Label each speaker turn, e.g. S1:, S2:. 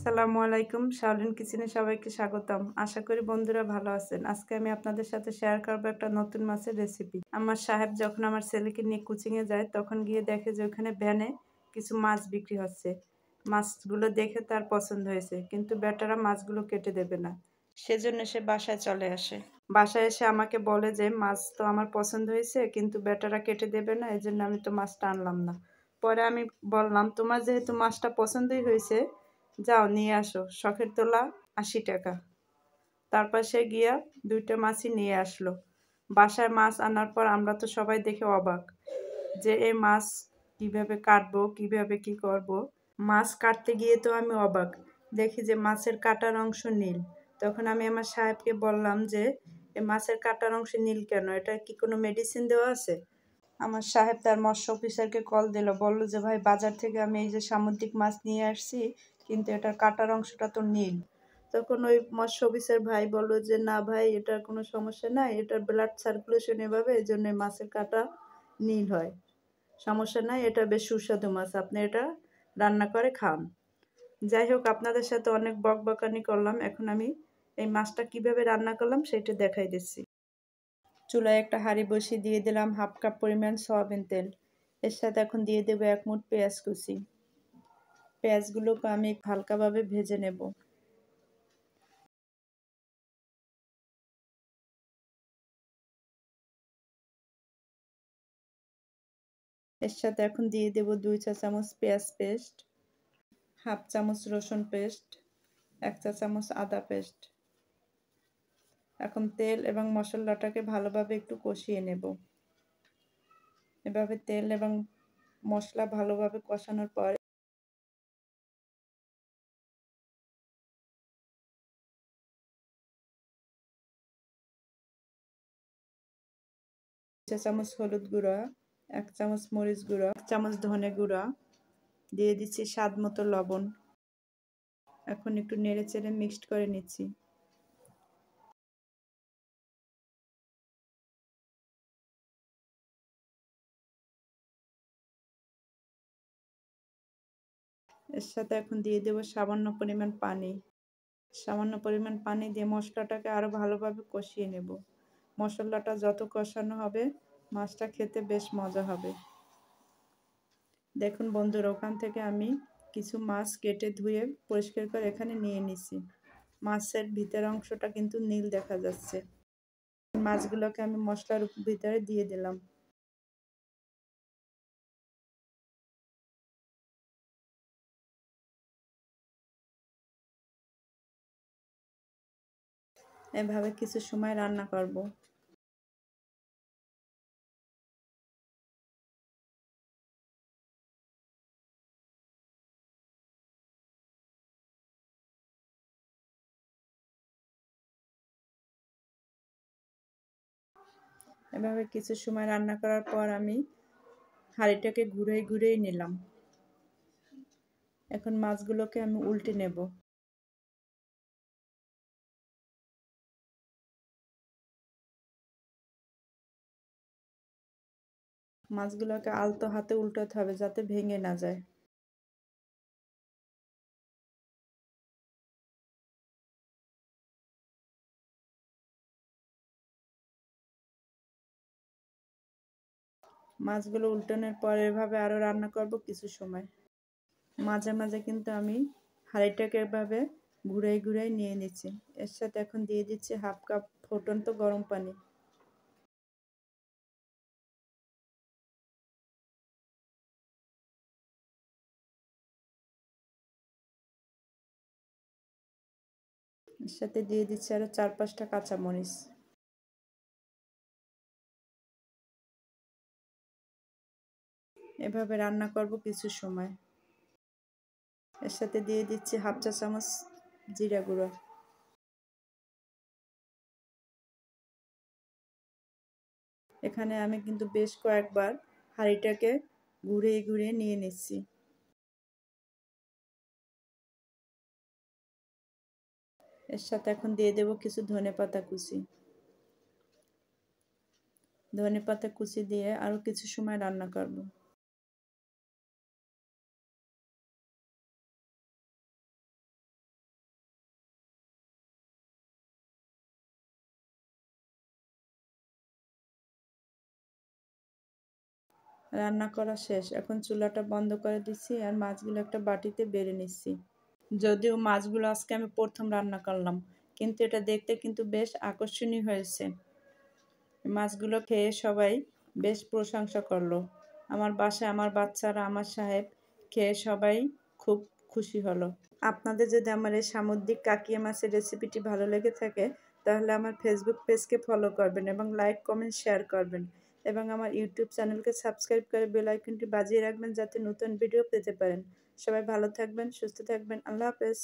S1: আসসালামু আলাইকুম, শাওলিন কিচেনে সবাইকে স্বাগতম। আশা করি বন্ধুরা ভালো আছেন। আজকে আমি আপনাদের সাথে শেয়ার করব একটা নতুন মাছের রেসিপি। আমার সাহেব যখন আমার ছেলেকে নিয়ে কোচিংয়ে যায় তখন গিয়ে দেখে যে ওখানে ভ্যানে কিছু মাছ বিক্রি হচ্ছে। মাছগুলো দেখে তার পছন্দ হয়েছে, কিন্তু বেটারা মাছগুলো কেটে দেবে না। সেজন্য সে বাসায় চলে আসে। বাসায় এসে আমাকে বলে যে মাছ তো আমার পছন্দ হয়েছে, কিন্তু বেটারা কেটে দেবে না, এই জন্য আমি তো মাছটা আনলাম না। পরে আমি বললাম, তোমার যেহেতু মাছটা পছন্দই হয়েছে, যাও নিয়ে আসো। শখের তোলা ৮০ টাকা। তারপর সে গিয়া ২টা মাছই নিয়ে আসলো। বাসায় মাছ আনার পর আমরা তো সবাই দেখে অবাক যে এই মাছ কিভাবে কাটবো, কিভাবে কি করব। মাছ কাটতে গিয়ে তো আমি অবাক, দেখি যে মাছের কাটার অংশ নীল। তখন আমি আমার সাহেবকে বললাম যে এই মাছের কাটার অংশ নীল কেন, এটা কি কোনো মেডিসিন দেওয়া আছে? আমার সাহেব তার মৎস্য অফিসারকে কল দিল, বলল যে ভাই, বাজার থেকে আমি এই যে সামুদ্রিক মাছ নিয়ে আসছি, কিন্তু এটার কাটার অংশটা তো নীল। তখন ওই মৎস্য অফিসার ভাই বলল যে না ভাই, এটার কোনো সমস্যা নাই, এটার ব্লাড সার্কুলেশন এভাবে, এই জন্য মাছের কাটা নীল হয়। সমস্যা নাই, এটা বেশ সুস্বাদু মাছ, আপনি এটা রান্না করে খান। যাই হোক, আপনাদের সাথে অনেক বকবকানি করলাম। এখন আমি এই মাছটা কিভাবে রান্না করলাম সেটা দেখাই দিচ্ছি। চুলায় একটা হাঁড়ি বসিয়ে দিয়ে দিলাম 1/2 কাপ পরিমাণ সয়াবিন তেল। এর সাথে এখন দিয়ে দেবো 1 মুঠ পেঁয়াজ কুচি। পেঁয়াজগুলোকে আমি হালকাভাবে ভেজে নেব। এর সাথে এখন দিয়ে দেব 2 চা চামচ পেঁয়াজ পেস্ট, 1/2 চামচ রসুন পেস্ট, 1 চা চামচ আদা পেস্ট। এখন তেল এবং মশলাটাকে ভালোভাবে একটু কষিয়ে নেব। এভাবে তেল এবং মশলা ভালোভাবে কষানোর পর চা চামচ হলুদ গুঁড়া, 1 চামচ মরিচ গুঁড়া, 1 চামচ ধনে গুঁড়া, দিয়ে দিচ্ছি স্বাদ মতো লবণ। এখন একটু নেড়ে চেড়ে মিক্সড করে নিচ্ছি। এর সাথে এখন দিয়ে দেব সামান্য পরিমাণ পানি। সামান্য পরিমাণ পানি দিয়ে মশলাটাকে আরো ভালোভাবে কষিয়ে নেব। মশলাটা যত কষানো হবে, মাছটা খেতে বেশ মজা হবে। দেখুন বন্ধুরা, ওখান থেকে আমি কিছু মাছ কেটে ধুয়ে পরিষ্কার করে এখানে নিয়ে নিছি। মাছের ভিতরের অংশটা কিন্তু নীল দেখা যাচ্ছে। মাছগুলোকে আমি মশলার ভিতরে দিয়ে দিলাম। এভাবে কিছু সময় রান্না করব। এভাবে কিছু সময় রান্না করার পর আমি হাঁড়িটাকে ঘুরেই নিলাম। এখন মাছগুলোকে আমি উল্টে নেব। মাছগুলোকে আলতো হাতে উল্টাতে হবে যাতে ভেঙে না যায়। মাছগুলো উল্টানোর পর এভাবে আরো রান্না করব কিছু সময়। মাঝে মাঝে কিন্তু আমি হাঁড়িটাকে এভাবে ঘুরাই নিয়ে নিচ্ছি। এর সাথে এখন দিয়ে দিচ্ছি 1/2 কাপ ফুটন্ত গরম পানি। এর সাথে দিয়ে দিচ্ছি আরো 4-5টা কাঁচামরিচ। এভাবে রান্না করব কিছু সময়। এর সাথে দিয়ে দিচ্ছি 1/2 চা চামচ জিরা গুঁড়ো। এখানে আমি কিন্তু বেশ কয়েকবার হাঁড়িটাকে ঘুরিয়ে নিয়ে নিচ্ছি। এর সাথে এখন দিয়ে দেব কিছু ধনেপাতা কুচি। ধনেপাতা কুচি দিয়ে আরো কিছু সময় রান্না করব। রান্না করা শেষ। এখন চুলাটা বন্ধ করে দিচ্ছি আর মাছগুলো একটা বাটিতে বেড়ে নিচ্ছি। যদিও মাছগুলো আজকে আমি প্রথম রান্না করলাম, কিন্তু এটা দেখতে কিন্তু বেশ আকর্ষণীয় হয়েছে। মাছগুলো খেয়ে সবাই বেশ প্রশংসা করলো। আমার বাসায় আমার বাচ্চারা, আমার সাহেব খেয়ে সবাই খুব খুশি হলো। আপনাদের যদি আমার এই সামুদ্রিক কাকিয়া মাছের রেসিপিটি ভালো লেগে থাকে, তাহলে আমার ফেসবুক পেজকে ফলো করবেন এবং লাইক, কমেন্ট, শেয়ার করবেন এবং আমার ইউটিউব চ্যানেলকে সাবস্ক্রাইব করে বেল আইকনটি বাজিয়ে রাখবেন যাতে নতুন ভিডিও পেতে পারেন। সবাই ভালো থাকবেন, সুস্থ থাকবেন। আল্লাহ হাফেজ।